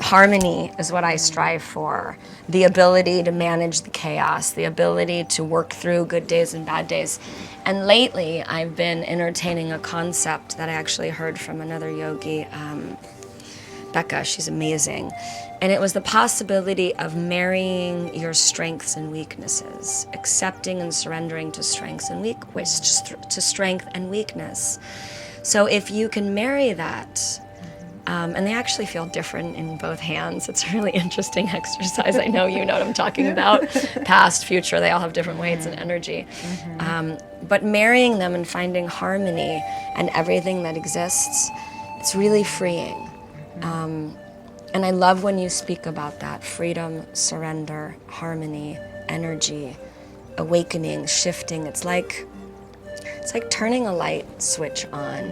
harmony is what I strive for. The ability to manage the chaos, the ability to work through good days and bad days. And lately, I've been entertaining a concept that I actually heard from another yogi, Becca, she's amazing. And it was the possibility of marrying your strengths and weaknesses, accepting and surrendering to strengths and to strength and weakness. So if you can marry that, and they actually feel different in both hands. It's a really interesting exercise. I know you know what I'm talking about. Past, future, they all have different weights and energy. But marrying them and finding harmony and everything that exists, it's really freeing. And I love when you speak about that: freedom, surrender, harmony, energy, awakening, shifting. It's like turning a light switch on.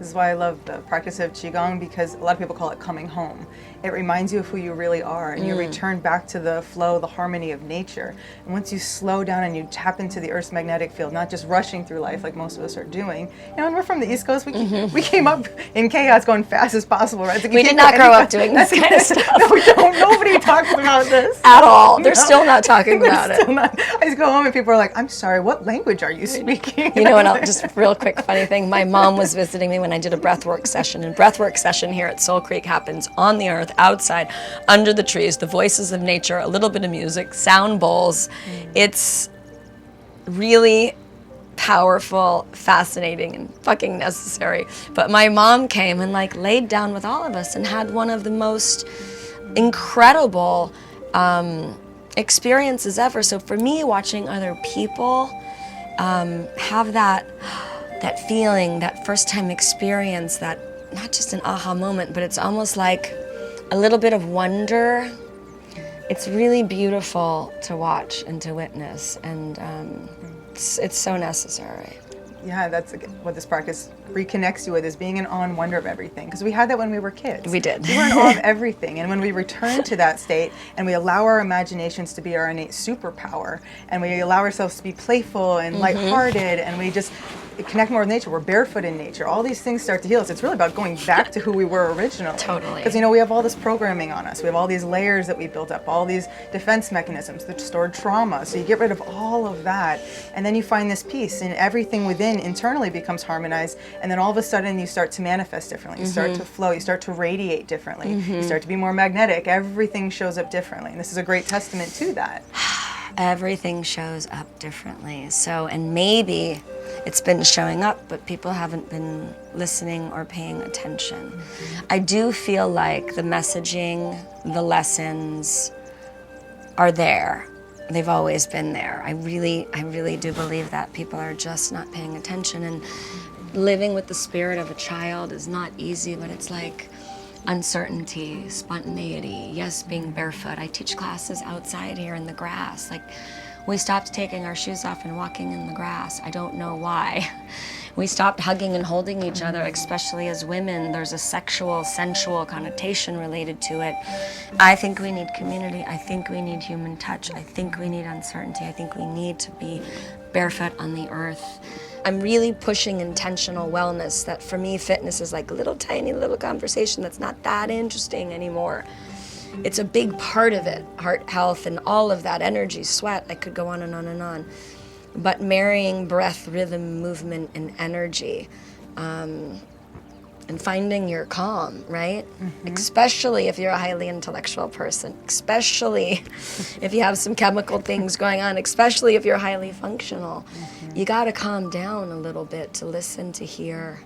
This is why I love the practice of Qigong, because a lot of people call it coming home. It reminds you of who you really are, and you return back to the flow, the harmony of nature. And once you slow down and you tap into the Earth's magnetic field, not just rushing through life like most of us are doing. You know, and we're from the East Coast, we came up in chaos going fast as possible, right? Like we did not grow up doing this kind of stuff. No, we don't. Nobody talks about this. At all. They're still not talking about it. I just go home and people are like, I'm sorry, what language are you speaking? You know, and just real quick funny thing, my mom was visiting me when I did a breathwork session, and breathwork session here at Soul Creek happens on the earth, outside, under the trees, the voices of nature, a little bit of music, sound bowls. It's really powerful, fascinating, and fucking necessary. But my mom came and like laid down with all of us and had one of the most incredible experiences ever. So for me, watching other people have that feeling, that first time experience, that not just an aha moment, but it's almost like a little bit of wonder. It's really beautiful to watch and to witness, and it's so necessary. Yeah, that's what this practice reconnects you with, is being in awe and wonder of everything. Because we had that when we were kids. We did. We were in awe of everything. And when we return to that state and we allow our imaginations to be our innate superpower, and we allow ourselves to be playful and lighthearted, and we just connect more with nature, we're barefoot in nature, all these things start to heal us. It's really about going back to who we were originally. Totally. Because, you know, we have all this programming on us. We have all these layers that we built up, all these defense mechanisms, the stored trauma. So you get rid of all of that, and then you find this peace, and everything within internally becomes harmonized, and then all of a sudden you start to manifest differently. You start to flow, you start to radiate differently, you start to be more magnetic. Everything shows up differently, and this is a great testament to that. Everything shows up differently. So, and maybe it's been showing up, but people haven't been listening or paying attention. I do feel like the messaging, the lessons are there. They've always been there. I really do believe that people are just not paying attention. And living with the spirit of a child is not easy, but it's like uncertainty, spontaneity, yes, being barefoot. I teach classes outside here in the grass. Like, we stopped taking our shoes off and walking in the grass. I don't know why. We stopped hugging and holding each other, especially as women. There's a sexual, sensual connotation related to it. I think we need community. I think we need human touch. I think we need uncertainty. I think we need to be barefoot on the earth. I'm really pushing intentional wellness. That for me, fitness is like a little tiny little conversation that's not that interesting anymore. It's a big part of it, heart health and all of that, energy, sweat. I could go on and on and on. But marrying breath, rhythm, movement, and energy, and finding your calm, right? Especially if you're a highly intellectual person, especially if you have some chemical things going on, especially if you're highly functional. You gotta calm down a little bit to listen, to hear,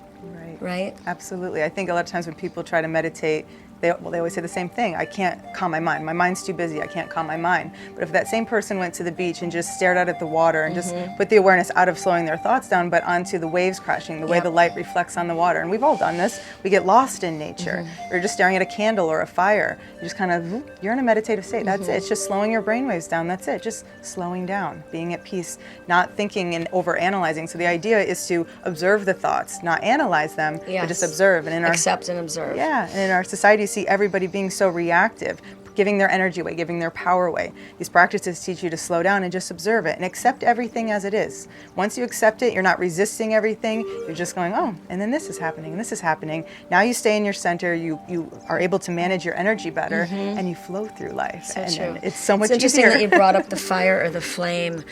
right? Absolutely. I think a lot of times when people try to meditate, they always say the same thing. I can't calm my mind. My mind's too busy. I can't calm my mind. But if that same person went to the beach and just stared out at the water and just put the awareness out of slowing their thoughts down, but onto the waves crashing, the way the light reflects on the water. And we've all done this. We get lost in nature. You're just staring at a candle or a fire. You're just kind of, you're in a meditative state. That's it. It's just slowing your brainwaves down. That's it. Just slowing down, being at peace, not thinking and over-analyzing. So the idea is to observe the thoughts, not analyze them, but just observe. And accept and observe. Yeah. And in our society, see everybody being so reactive, giving their energy away, giving their power away. These practices teach you to slow down and just observe it and accept everything as it is. Once you accept it, you're not resisting everything. You're just going, oh, and then this is happening, and this is happening. Now you stay in your center. You are able to manage your energy better, and you flow through life. So and true. It's so much It's interesting easier. that you brought up the fire or the flame.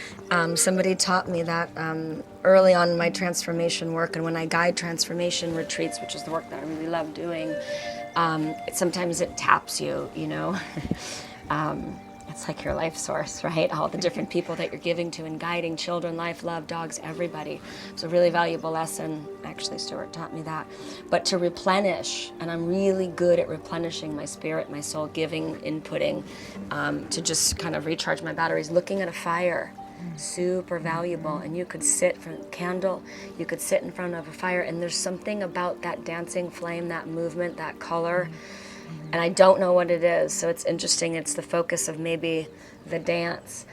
Somebody taught me that early on in my transformation work, and when I guide transformation retreats, which is the work that I really love doing, sometimes it taps you, you know. It's like your life source, right? All the different people that you're giving to and guiding, children, life, love, dogs, everybody. It's a really valuable lesson. Actually, Stuart taught me that. But to replenish, and I'm really good at replenishing my spirit, my soul, giving, inputting, to just kind of recharge my batteries, looking at a fire. Super valuable. And you could sit for a candle, you could sit in front of a fire, and there's something about that dancing flame, that movement, that color. And I don't know what it is, so it's interesting. It's the focus of maybe the dance.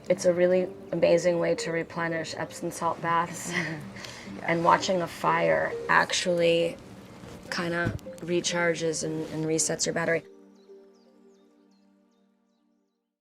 It's a really amazing way to replenish. Epsom salt baths and watching a fire actually kind of recharges and resets your battery.